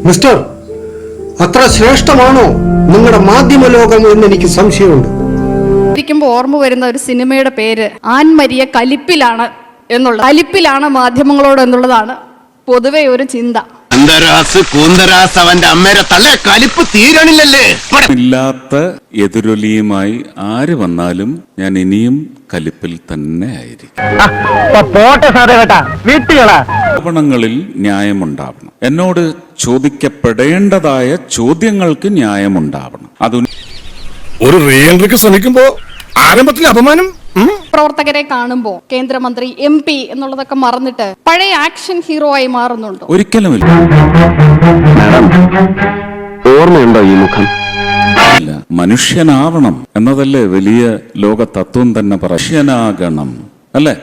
Mister, അത്ര ശ്രേഷ്ഠമാണോ നിങ്ങളുടെ മാധ്യമ ലോകം എന്ന് എനിക്ക് സംശയമുണ്ട്. ഇരിക്കുമ്പോൾ ഓർമ്മ വരുന്ന ഒരു സിനിമയുടെ പേര് ആൻമരിയ കലിപ്പിലാണ് എന്നുള്ളത്. കലിപ്പിലാണ് മാധ്യമങ്ങളോട് എന്നുള്ളതാണ് പൊതുവെ ഒരു ചിന്ത. അവന്റെ അമ്മേരെ തള്ളേ കലിപ്പ് തീരണില്ലല്ലേ. ഇല്ലാത്ത എതിരൊലിയുമായി ആര് വന്നാലും ഞാൻ ഇനിയും കലിപ്പിൽ തന്നെ ആയിരിക്കും. ആരോപണങ്ങളിൽ ന്യായമുണ്ടാവണം. എന്നോട് ചോദിക്കപ്പെടേണ്ടതായ ചോദ്യങ്ങൾക്ക് ന്യായമുണ്ടാവണം. അത് ഒരു റീ എൻട്രിക്ക് ശ്രമിക്കുമ്പോ ആരംഭത്തിൽ അപമാനം. പ്രവർത്തകരെ കാണുമ്പോൾ കേന്ദ്രമന്ത്രി, MP എന്നുള്ളതൊക്കെ മറന്നിട്ട് പഴയ ആക്ഷൻ ഹീറോ ആയി മാറുന്നുണ്ടോ? ഒരിക്കലുമില്ല. ഓർമ്മയുണ്ടോ ഈ മുഖം? ഇല്ല. മനുഷ്യനാവണം എന്നതല്ലേ വലിയ ലോക തത്വം തന്നെ. മനുഷ്യനാകണം അല്ലേ?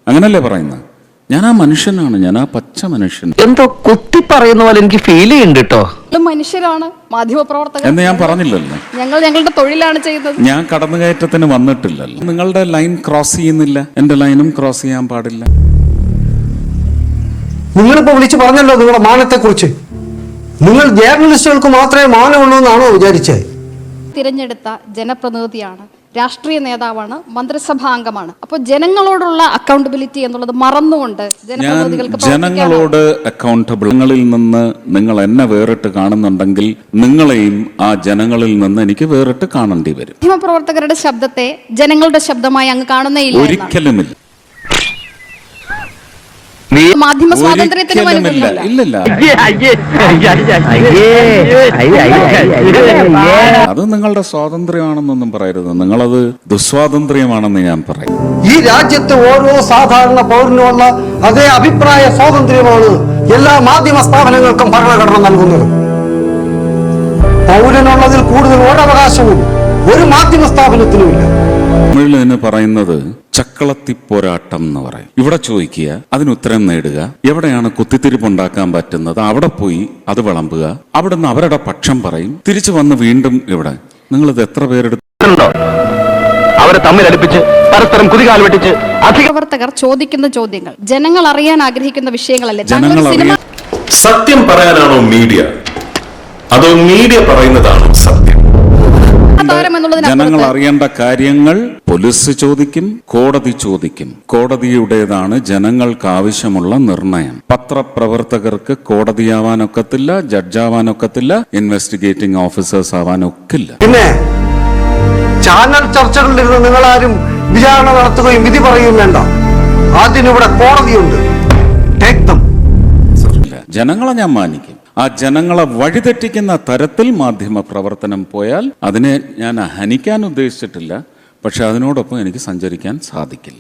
അങ്ങനല്ലേ പറയുന്നത്? ഞാൻ ആ മനുഷ്യനാണ്, ഞാൻ ആ പച്ച മനുഷ്യൻ. എന്തോ കുത്തി പറയുന്ന പോലെ എനിക്ക് ഫീൽ ചെയ്യുന്നുണ്ട് കേട്ടോ. മനുഷ്യരാണ് മാധ്യമപ്രവർത്തകർ എന്ന് ഞാൻ പറഞ്ഞില്ലല്ലോ. ഞങ്ങൾ ഞങ്ങളുടെ തൊഴിലാണ് ചെയ്യുന്നത്. ഞാൻ കടന്നുകയറ്റത്തിന് വന്നിട്ടില്ലല്ലോ. നിങ്ങളുടെ ലൈൻ ക്രോസ് ചെയ്യുന്നില്ല, എന്റെ ലൈനും ക്രോസ് ചെയ്യാൻ പാടില്ല. നിങ്ങളിപ്പോ വിളിച്ചു പറഞ്ഞല്ലോ നിങ്ങളുടെ മാനത്തെ കുറിച്ച്. നിങ്ങൾ ജേർണലിസ്റ്റുകൾക്ക് മാത്രമേ മാനമുള്ളൂ എന്നാണോ വിചാരിച്ചത്? തിരഞ്ഞെടുത്ത ജനപ്രതിനിധിയാണ്, രാഷ്ട്രീയ നേതാവാണ്, മന്ത്രിസഭാ അംഗമാണ്. അപ്പോൾ ജനങ്ങളോടുള്ള അക്കൗണ്ടബിലിറ്റി എന്നുള്ളത് മറന്നുകൊണ്ട് ജനങ്ങളോട് അക്കൗണ്ടബിൾ. നിങ്ങളിൽ നിന്ന് നിങ്ങൾ എന്നെ വേറിട്ട് കാണുന്നുണ്ടെങ്കിൽ നിങ്ങളെയും ആ ജനങ്ങളിൽ നിന്ന് എനിക്ക് വേറിട്ട് കാണേണ്ടി വരും. മാധ്യമപ്രവർത്തകരുടെ ശബ്ദത്തെ ജനങ്ങളുടെ ശബ്ദമായി അങ്ങ് കാണുന്നേ ഇല്ല. ഒരിക്കലുമില്ല. മാധ്യമ സ്വാതന്ത്ര്യത്തിന് ഇല്ലല്ല. അത് നിങ്ങളുടെ സ്വാതന്ത്ര്യമാണെന്നൊന്നും പറയരുത്. നിങ്ങളത് ദുസ്വാതന്ത്ര്യമാണെന്ന് ഞാൻ പറയും. ഈ രാജ്യത്തെ ഓരോ സാധാരണ പൗരനുമുള്ള അതേ അഭിപ്രായ സ്വാതന്ത്ര്യമാണ് എല്ലാ മാധ്യമ സ്ഥാപനങ്ങൾക്കും ഭരണഘടന നൽകുന്നത്. പൗരനുള്ളതിൽ കൂടുതൽ ഒരവകാശവും ഒരു മാധ്യമ സ്ഥാപനത്തിനുമില്ല. തമിഴിൽ തന്നെ പറയുന്നത് ചക്കളത്തി പോരാട്ടം എന്ന് പറയും. ഇവിടെ ചോദിക്കുക, അതിന് ഉത്തരം നേടുക. എവിടെയാണ് കുത്തിത്തിരിപ്പുണ്ടാക്കാൻ പറ്റുന്നത് അവിടെ പോയി അത് വിളമ്പുക. അവിടെ നിന്ന് അവരുടെ പക്ഷം പറയും, തിരിച്ചു വന്ന് വീണ്ടും ഇവിടെ. നിങ്ങളിത് എത്ര പേരെടുത്തുണ്ടോ? അവരെ തമ്മിൽ അടുപ്പിച്ച് പരസ്പരം കുതികാൽ വെട്ടിച്ച് പ്രവർത്തകർ ചോദിക്കുന്ന ചോദ്യങ്ങൾ ജനങ്ങൾ അറിയാൻ ആഗ്രഹിക്കുന്ന വിഷയങ്ങളല്ലേ? സത്യം പറയാനാണോ മീഡിയ, അതോ മീഡിയ പറയുന്നതാണോ സത്യം? ജനങ്ങൾ അറിയേണ്ട കാര്യങ്ങൾ പോലീസ് ചോദിക്കും, കോടതി ചോദിക്കും. കോടതിയുടേതാണ് ജനങ്ങൾക്ക് ആവശ്യമുള്ള നിർണയം. പത്രപ്രവർത്തകർക്ക് കോടതിയാവാനൊക്കത്തില്ല, ജഡ്ജാവാനൊക്കത്തില്ല, ഇൻവെസ്റ്റിഗേറ്റിംഗ് ഓഫീസേഴ്സ് ആവാനൊക്കില്ല. പിന്നെ ചാനൽ ചർച്ചകളിലിരുന്ന് നിങ്ങളാരും വിചാരണ നടത്തുകയും വിധി പറയുകയും വേണ്ട. അതിനിവിടെ കോടതിയുണ്ട്. ജനങ്ങളെ ഞാൻ മാനിക്കും. ആ ജനങ്ങളെ വഴിതെറ്റിക്കുന്ന തരത്തിൽ മാധ്യമ പ്രവർത്തനം പോയാൽ അതിനെ ഞാൻ ഹനിക്കാൻ ഉദ്ദേശിച്ചിട്ടില്ല. പക്ഷെ അതിനോടൊപ്പം എനിക്ക് സഞ്ചരിക്കാൻ സാധിക്കില്ല.